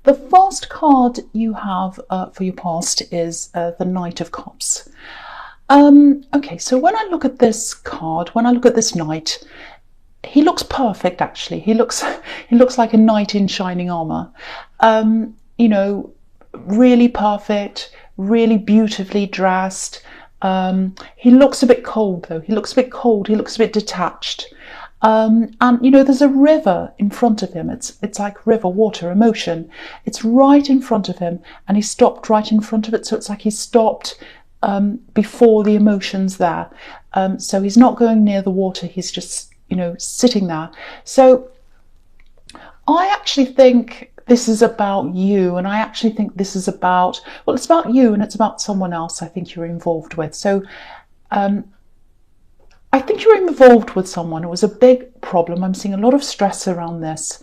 The first card you have for your past is the Knight of Cups. Okay, so when I look at this card, when I look at this knight, he looks perfect. Actually, he looks like a knight in shining armor. You know, really perfect, really beautifully dressed. He looks a bit cold though. He looks a bit cold. He looks a bit detached. And you know, there's a river in front of him. It's like river, water, emotion. It's right in front of him, and he stopped right in front of it. So it's like he stopped before the emotions there. So he's not going near the water. He's just, you know, sitting there. So I actually think this is about you, and I actually think this is about, well, it's about you and it's about someone else I think you're involved with. So I think you're involved with someone. It was a big problem. I'm seeing a lot of stress around this.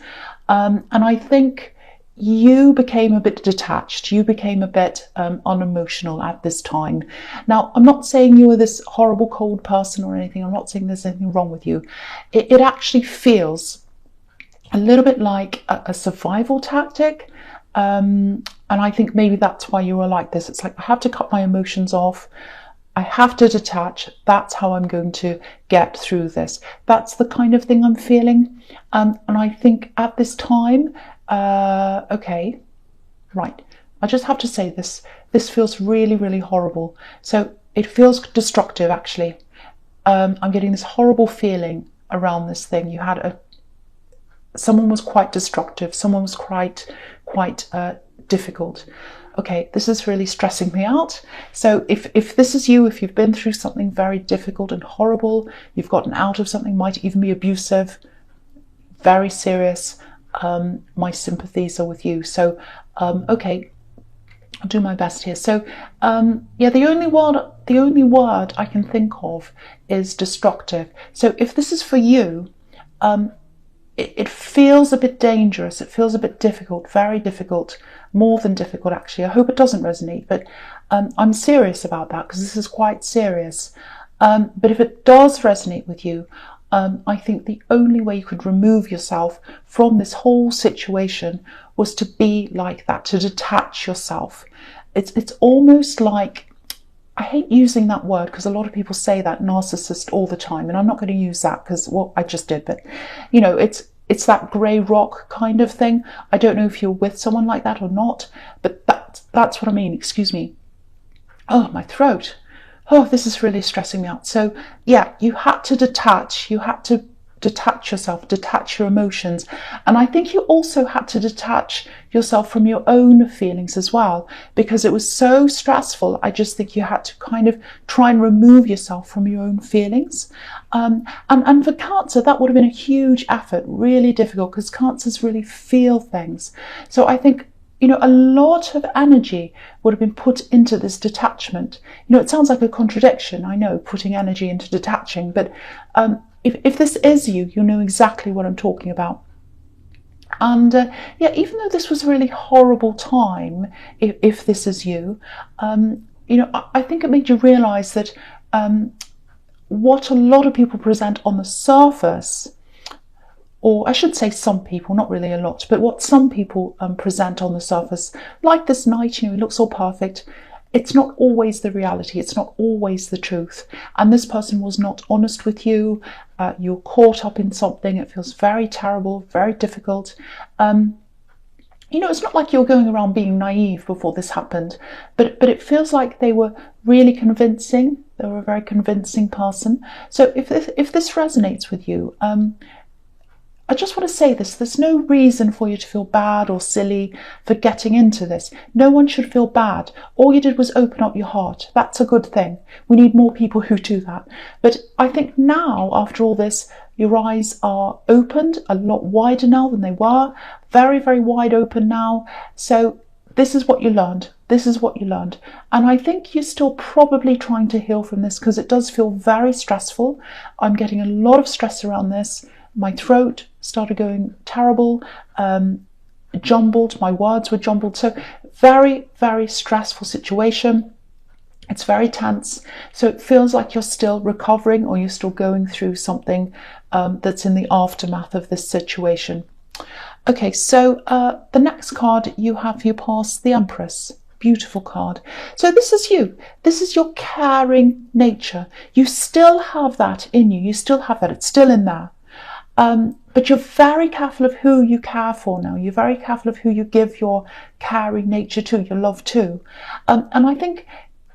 And I think you became a bit detached. You became a bit unemotional at this time. Now, I'm not saying you were this horrible, cold person or anything. I'm not saying there's anything wrong with you. It actually feels a little bit like a survival tactic. And I think maybe that's why you were like this. It's like, I have to cut my emotions off. I have to detach. That's how I'm going to get through this. That's the kind of thing I'm feeling. And I think at this time, okay, right. I just have to say this. This feels really, really horrible. So it feels destructive, actually. I'm getting this horrible feeling around this thing. You had someone was quite destructive. Someone was quite difficult. Okay, this is really stressing me out. So if this is you, if you've been through something very difficult and horrible, you've gotten out of something, might even be abusive, very serious, my sympathies are with you. So, okay, I'll do my best here. So, yeah, the only word I can think of is destructive. So if this is for you, it feels a bit dangerous. It feels a bit difficult, very difficult, more than difficult, actually. I hope it doesn't resonate, but I'm serious about that because this is quite serious. But if it does resonate with you, I think the only way you could remove yourself from this whole situation was to be like that, to detach yourself. It's almost like, I hate using that word because a lot of people say that, narcissist, all the time, and I'm not going to use that because, well, I just did, but you know, it's that grey rock kind of thing. I don't know if you're with someone like that or not, but that's what I mean. Excuse me. Oh, my throat. Oh, this is really stressing me out. So yeah, you had to detach. You had to detach yourself, detach your emotions. And I think you also had to detach yourself from your own feelings as well, because it was so stressful. I just think you had to kind of try and remove yourself from your own feelings. And for Cancer, that would have been a huge effort, really difficult, because Cancers really feel things. So I think, you know, a lot of energy would have been put into this detachment. You know, it sounds like a contradiction, I know, putting energy into detaching, but if this is you, you know exactly what I'm talking about. And yeah, even though this was a really horrible time, if this is you, you know, I think it made you realise that what a lot of people present on the surface, or I should say some people, not really a lot, but what some people present on the surface, like this knight, you know, he looks all perfect. It's not always the reality. It's not always the truth. And this person was not honest with you. You're caught up in something. It feels very terrible, very difficult. You know, it's not like you're going around being naive before this happened, but it feels like they were really convincing. They were a very convincing person. So if this resonates with you, I just want to say this, there's no reason for you to feel bad or silly for getting into this. No one should feel bad. All you did was open up your heart. That's a good thing. We need more people who do that. But I think now, after all this, your eyes are opened a lot wider now than they were. Very, very wide open now. So this is what you learned. This is what you learned. And I think you're still probably trying to heal from this because it does feel very stressful. I'm getting a lot of stress around this. My throat started going terrible, jumbled, my words were jumbled. So very, very stressful situation. It's very tense. So it feels like you're still recovering or you're still going through something that's in the aftermath of this situation. Okay, so the next card you have for your past, the Empress. Beautiful card. So this is you. This is your caring nature. You still have that in you. You still have that. It's still in there. But you're very careful of who you care for now. You're very careful of who you give your caring nature to, your love to. And I think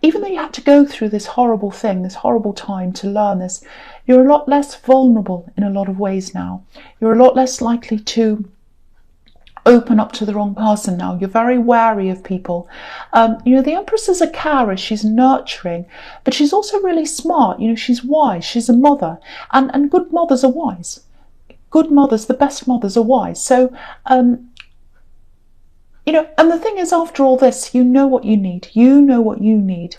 even though you had to go through this horrible thing, this horrible time to learn this, you're a lot less vulnerable in a lot of ways now. You're a lot less likely to open up to the wrong person now. You're very wary of people. The Empress is a carer. She's nurturing, but she's also really smart. She's wise. She's a mother. And good mothers are wise. Good mothers, the best mothers, are wise. So, and the thing is, after all this, you know what you need. You know what you need.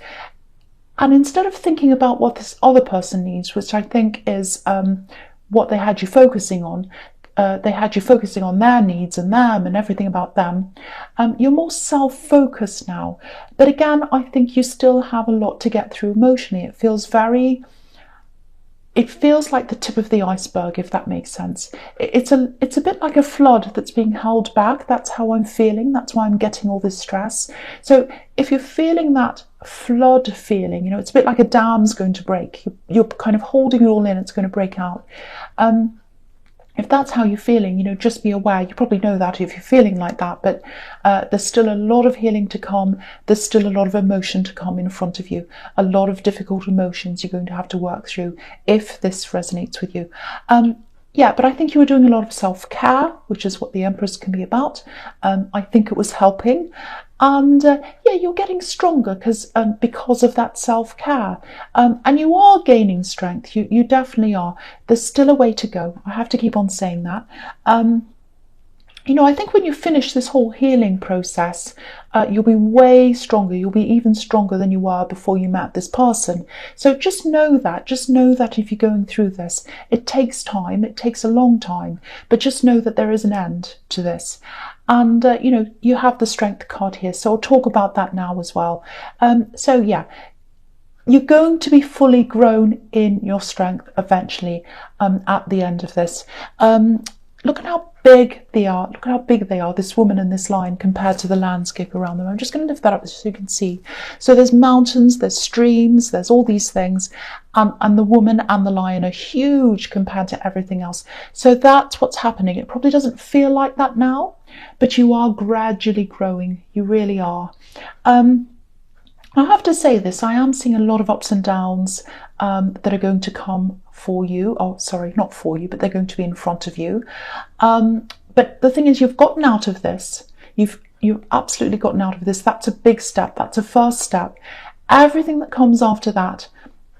And instead of thinking about what this other person needs, which I think is what they had you focusing on, they had you focusing on their needs and them and everything about them. You're more self-focused now. But again, I think you still have a lot to get through emotionally. It feels like the tip of the iceberg, if that makes sense. It's a bit like a flood that's being held back. That's how I'm feeling. That's why I'm getting all this stress. So if you're feeling that flood feeling, it's a bit like a dam's going to break. You're kind of holding it all in. It's going to break out. If that's how you're feeling, just be aware. You probably know that if you're feeling like that, but there's still a lot of healing to come. There's still a lot of emotion to come in front of you. A lot of difficult emotions you're going to have to work through if this resonates with you. But I think you were doing a lot of self-care, which is what the Empress can be about. I think it was helping. And you're getting stronger because of that self-care. And you are gaining strength. You definitely are. There's still a way to go. I have to keep on saying that. I think when you finish this whole healing process, you'll be way stronger. You'll be even stronger than you were before you met this person. So just know that. Just know that if you're going through this, it takes time. It takes a long time. But just know that there is an end to this. And, you have the Strength card here. So I'll talk about that now as well. You're going to be fully grown in your strength eventually at the end of this. Look at how big they are. Look at how big they are, this woman and this lion, compared to the landscape around them. I'm just going to lift that up so you can see. So there's mountains, there's streams, there's all these things. And the woman and the lion are huge compared to everything else. So that's what's happening. It probably doesn't feel like that now, but you are gradually growing. You really are. I have to say this, I am seeing a lot of ups and downs that are going to come for you. Oh, sorry, not for you, but they're going to be in front of you. But the thing is, you've gotten out of this. You've absolutely gotten out of this. That's a big step. That's a first step. Everything that comes after that,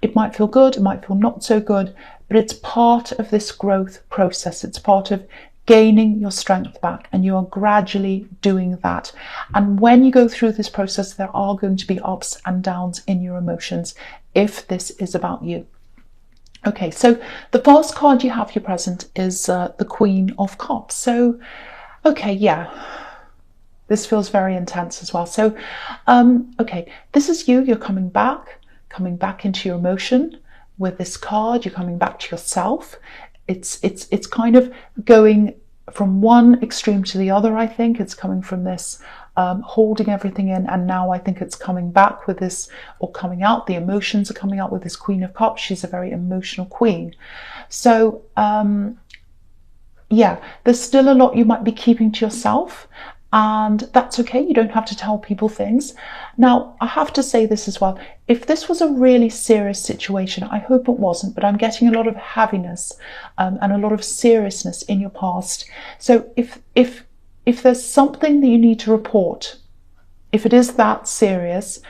it might feel good, it might feel not so good, but it's part of this growth process. It's part of gaining your strength back, and you are gradually doing that. And when you go through this process, there are going to be ups and downs in your emotions if this is about you. Okay, so the first card you have here present is the Queen of Cups. So, okay, this feels very intense as well. So, okay, this is you. You're coming back into your emotion with this card. You're coming back to yourself. It's kind of going from one extreme to the other. I think it's coming from this holding everything in, and now I think it's coming back with this, or coming out. The emotions are coming out with this Queen of Cups. She's a very emotional queen. So there's still a lot you might be keeping to yourself, and that's okay. You don't have to tell people things. Now, I have to say this as well. If this was a really serious situation, I hope it wasn't, but I'm getting a lot of heaviness and a lot of seriousness in your past. So if there's something that you need to report, if it is that serious,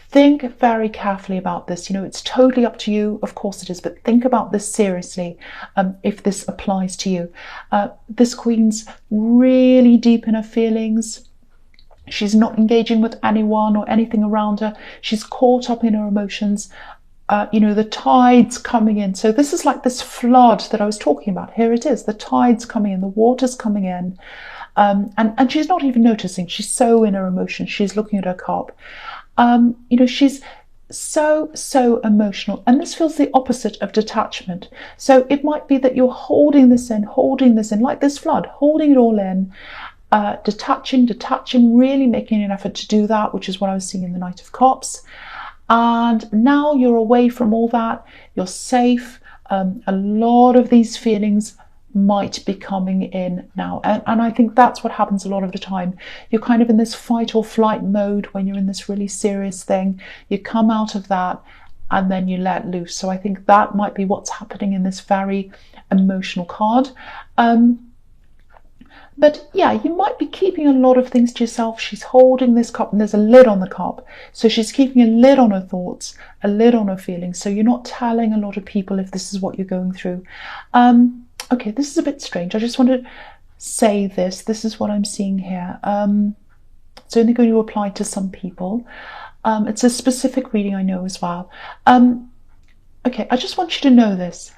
think very carefully about this. It's totally up to you. Of course it is, but think about this seriously if this applies to you. This queen's really deep in her feelings. She's not engaging with anyone or anything around her. She's caught up in her emotions. The tide's coming in. So this is like this flood that I was talking about. Here it is. The tide's coming in. The water's coming in. And she's not even noticing. She's so in her emotions. She's looking at her cup. She's so emotional, and this feels the opposite of detachment. So it might be that you're holding this in, like this flood, holding it all in, detaching, really making an effort to do that, which is what I was seeing in the Knight of Cups. And now you're away from all that, you're safe. A lot of these feelings might be coming in now, and I think that's what happens a lot of the time. You're kind of in this fight or flight mode when you're in this really serious thing. You come out of that and then you let loose. So I think that might be what's happening in this very emotional card. But yeah, you might be keeping a lot of things to yourself. She's holding this cup and there's a lid on the cup. So she's keeping a lid on her thoughts, a lid on her feelings. So you're not telling a lot of people if this is what you're going through. Okay, this is a bit strange. I just want to say this. This is what I'm seeing here. It's only going to apply to some people. It's a specific reading, I know, as well. Okay, I just want you to know this.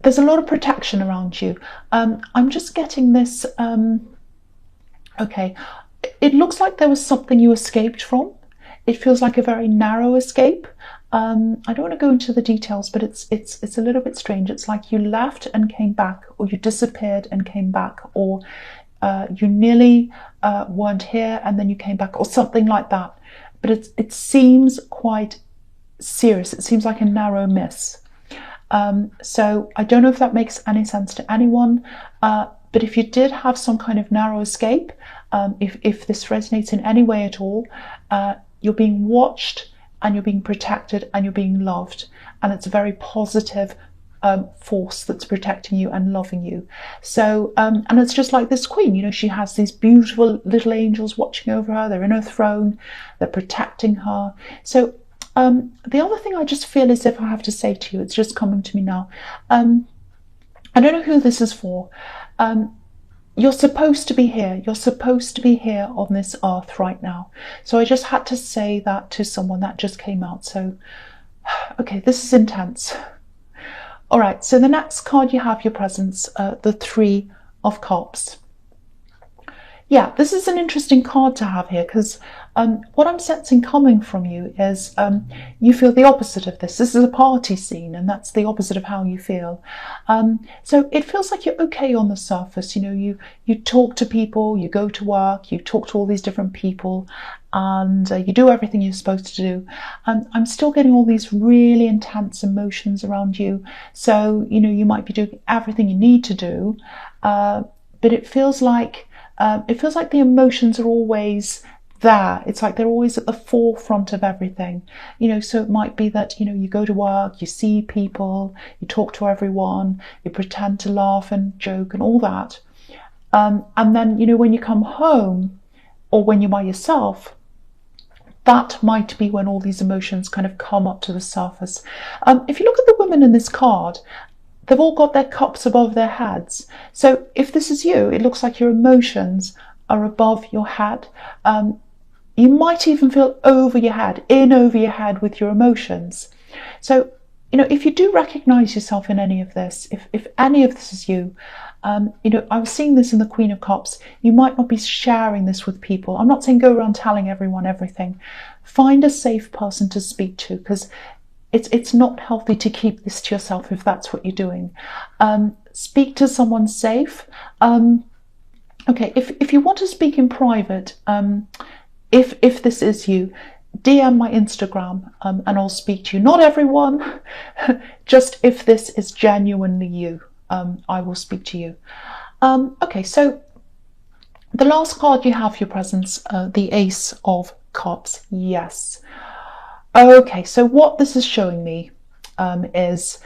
There's a lot of protection around you. I'm just getting this. Okay, it looks like there was something you escaped from. It feels like a very narrow escape. I don't want to go into the details, but it's a little bit strange. It's like you left and came back, or you disappeared and came back, or you nearly weren't here and then you came back, or something like that. But it seems quite serious. It seems like a narrow miss. So I don't know if that makes any sense to anyone, but if you did have some kind of narrow escape, if this resonates in any way at all, you're being watched and you're being protected and you're being loved, and it's a very positive force that's protecting you and loving you. So and it's just like this queen, you know, she has these beautiful little angels watching over her. They're in her throne, they're protecting her. So the other thing I just feel as if I have to say to you, it's just coming to me now. I don't know who this is for. You're supposed to be here. You're supposed to be here on this earth right now. So I just had to say that to someone that just came out. So, okay, this is intense. All right, so the next card you have, your presence, the Three of Cups. Yeah, this is an interesting card to have here, because what I'm sensing coming from you is you feel the opposite of this. This is a party scene, and that's the opposite of how you feel. So it feels like you're okay on the surface. You know, you talk to people, you go to work, you talk to all these different people, and you do everything you're supposed to do. I'm still getting all these really intense emotions around you. So, you know, you might be doing everything you need to do, but it feels like the emotions are always there. It's like they're always at the forefront of everything, you know. So it might be that, you know, you go to work, you see people, you talk to everyone, you pretend to laugh and joke and all that, and then, you know, when you come home or when you're by yourself, that might be when all these emotions kind of come up to the surface. If you look at the women in this card, they've all got their cups above their heads. So if this is you, it looks like your emotions are above your head. You might even feel over your head, in over your head with your emotions. So, you know, if you do recognize yourself in any of this, if any of this is you, you know, I was seeing this in the Queen of Cups. You might not be sharing this with people. I'm not saying go around telling everyone everything. Find a safe person to speak to, because it's not healthy to keep this to yourself if that's what you're doing. Speak to someone safe. Okay, if you want to speak in private, if this is you, DM my Instagram and I'll speak to you. Not everyone, just if this is genuinely you, I will speak to you. Okay, so the last card you have, your presence, the Ace of Cups. Yes. Okay, so what this is showing me is,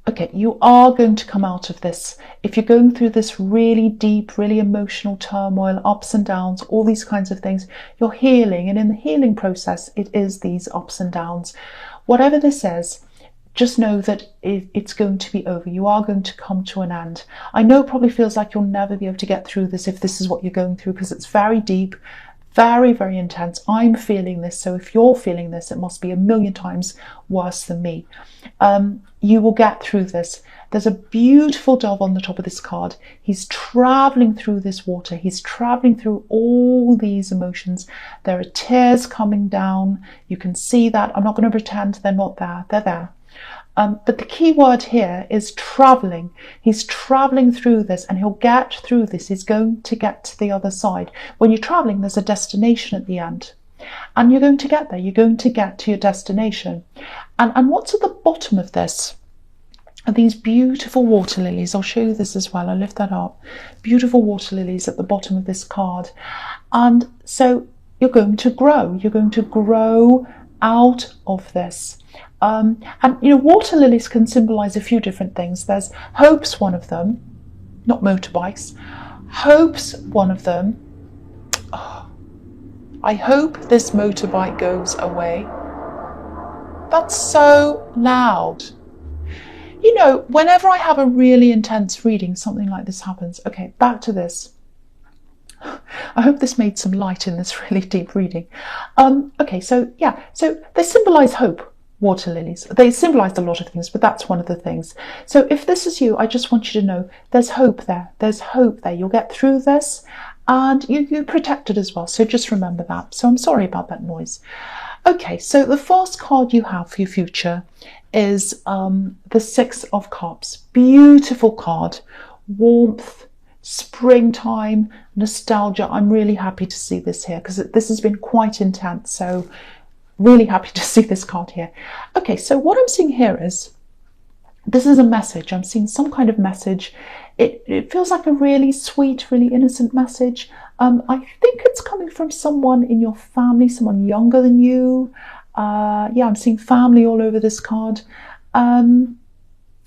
okay, you are going to come out of this. If you're going through this really deep, really emotional turmoil, ups and downs, all these kinds of things, you're healing. And in the healing process, it is these ups and downs. Whatever this is, just know that it's going to be over. You are going to come to an end. I know it probably feels like you'll never be able to get through this if this is what you're going through, because it's very deep, very, very intense. I'm feeling this, so if you're feeling this, it must be a million times worse than me. You will get through this. There's a beautiful dove on the top of this card. He's traveling through this water. He's traveling through all these emotions. There are tears coming down. You can see that. I'm not going to pretend they're not there. They're there. But the key word here is traveling. He's traveling through this, and he'll get through this. He's going to get to the other side. When you're traveling, there's a destination at the end. And you're going to get there. You're going to get to your destination. And what's at the bottom of this are these beautiful water lilies. I'll show you this as well. I'll lift that up. Beautiful water lilies at the bottom of this card. And so you're going to grow. You're going to grow out of this. And you know, water lilies can symbolize a few different things. There's hope's one of them, not motorbikes. Hope's one of them. Oh, I hope this motorbike goes away. That's so loud. You know, whenever I have a really intense reading, something like this happens. Okay, back to this. I hope this made some light in this really deep reading. Okay, so yeah, so they symbolize hope, water lilies. They symbolized a lot of things, but that's one of the things. So if this is you, I just want you to know there's hope there. There's hope there. You'll get through this, and you're protected as well. So just remember that. So I'm sorry about that noise. Okay, so the first card you have for your future is the Six of Cups. Beautiful card. Warmth, springtime, nostalgia. I'm really happy to see this here because this has been quite intense. So really happy to see this card here. Okay, so what I'm seeing here is this is a message. I'm seeing some kind of message. It feels like a really sweet, really innocent message. I think it's coming from someone in your family, someone younger than you. Yeah, I'm seeing family all over this card. I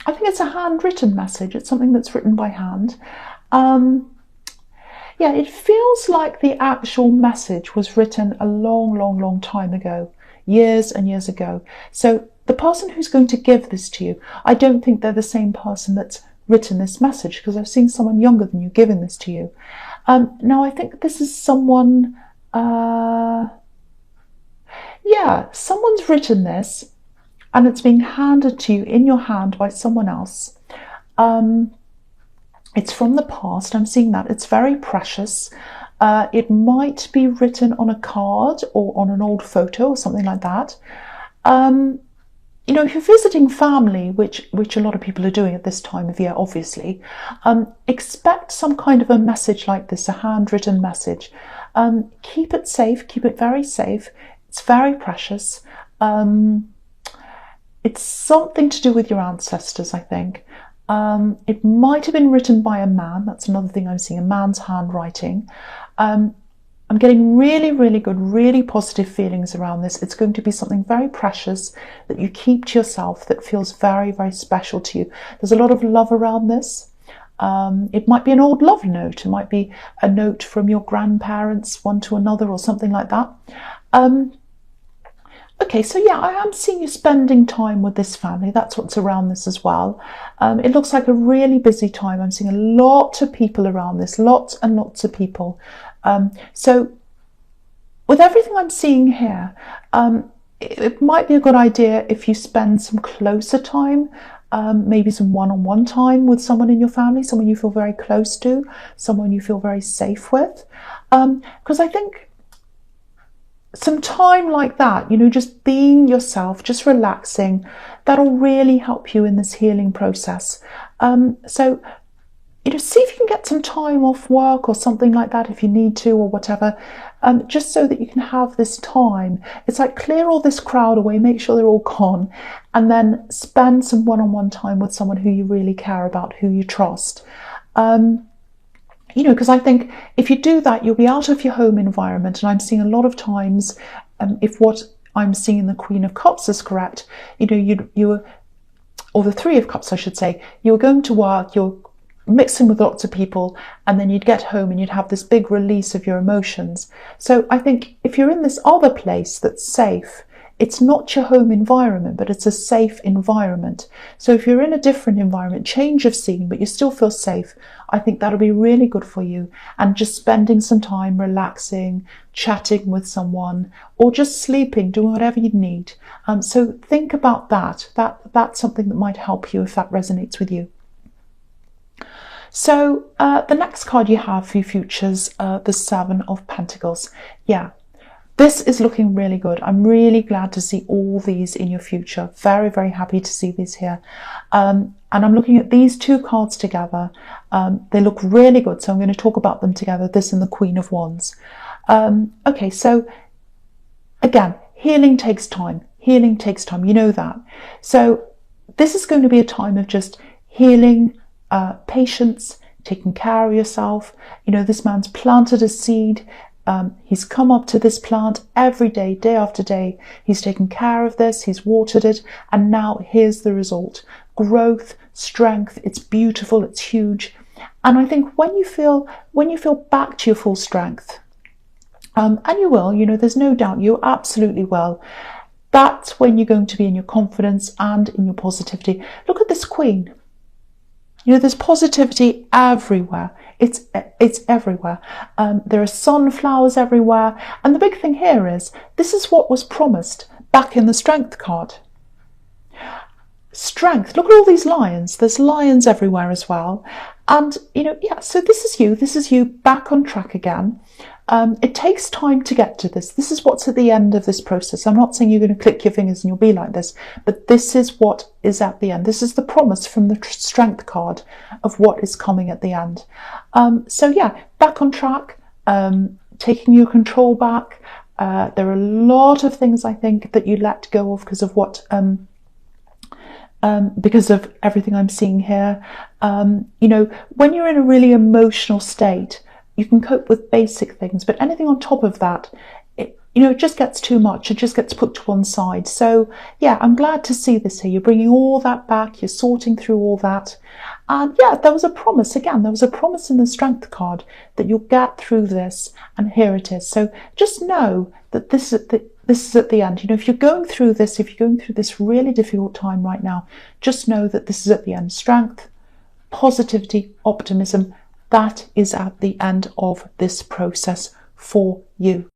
think it's a handwritten message. It's something that's written by hand. Yeah, it feels like the actual message was written a long, long, long time ago, years and years ago. So the person who's going to give this to you, I don't think they're the same person that's written this message, because I've seen someone younger than you giving this to you. Now, I think this is someone, yeah, someone's written this and it's being handed to you in your hand by someone else. It's from the past. I'm seeing that. It's very precious. It might be written on a card or on an old photo or something like that. You know, if you're visiting family, which a lot of people are doing at this time of year, obviously, expect some kind of a message like this, a handwritten message. Keep it safe, keep it very safe. It's very precious. It's something to do with your ancestors, I think. It might have been written by a man. That's another thing I'm seeing, a man's handwriting. I'm getting really, really good, really positive feelings around this. It's going to be something very precious that you keep to yourself, that feels very, very special to you. There's a lot of love around this. It might be an old love note. It might be a note from your grandparents, one to another, or something like that. Okay, so yeah, I am seeing you spending time with this family. That's what's around this as well. It looks like a really busy time. I'm seeing a lot of people around this, lots and lots of people. So with everything I'm seeing here, it might be a good idea if you spend some closer time, maybe some one-on-one time with someone in your family, someone you feel very close to, someone you feel very safe with. Because I think some time like that, you know, just being yourself, just relaxing, that'll really help you in this healing process. So, you know, see if you can get some time off work or something like that if you need to, or whatever, just so that you can have this time. It's like clear all this crowd away, make sure they're all gone, and then spend some one-on-one time with someone who you really care about, who you trust. You know, because I think if you do that, you'll be out of your home environment. And I'm seeing a lot of times, if what I'm seeing in the Queen of Cups is correct, you know, you or the Three of Cups, I should say, you're going to work, you're mixing with lots of people, and then you'd get home and you'd have this big release of your emotions. So I think if you're in this other place that's safe, it's not your home environment, but it's a safe environment. So if you're in a different environment, change of scene, but you still feel safe, I think that'll be really good for you. And just spending some time relaxing, chatting with someone, or just sleeping, doing whatever you need. So think about that. That's something that might help you if that resonates with you. So the next card you have for your futures, the Seven of Pentacles. Yeah, this is looking really good. I'm really glad to see all these in your future. Very, very happy to see these here. And I'm looking at these two cards together. They look really good. So I'm going to talk about them together, this and the Queen of Wands. Okay, so again, healing takes time. Healing takes time. You know that. So this is going to be a time of just healing, patience, taking care of yourself. You know, this man's planted a seed. He's come up to this plant every day, day after day. He's taken care of this, he's watered it, and now here's the result. Growth, strength, it's beautiful, it's huge. And I think when you feel back to your full strength, and you will, you know, there's no doubt you absolutely will, that's when you're going to be in your confidence and in your positivity. Look at this Queen. You know, there's positivity everywhere. It's everywhere. There are sunflowers everywhere. And the big thing here is, this is what was promised back in the Strength card. Strength. Look at all these lions. There's lions everywhere as well. And, you know, yeah, so this is you back on track again. It takes time to get to this. This is what's at the end of this process. I'm not saying you're going to click your fingers and you'll be like this, but this is what is at the end. This is the promise from the Strength card of what is coming at the end. So yeah, back on track, taking your control back. There are a lot of things I think that you let go of because of what, because of everything I'm seeing here. You know, when you're in a really emotional state, you can cope with basic things, but anything on top of that, it just gets too much. It just gets put to one side. So yeah, I'm glad to see this here. You're bringing all that back. You're sorting through all that. And yeah, there was a promise. Again, there was a promise in the Strength card that you'll get through this. And here it is. So just know that this is at the end. You know, if you're going through this, if you're going through this really difficult time right now, just know that this is at the end. Strength, positivity, optimism. That is at the end of this process for you.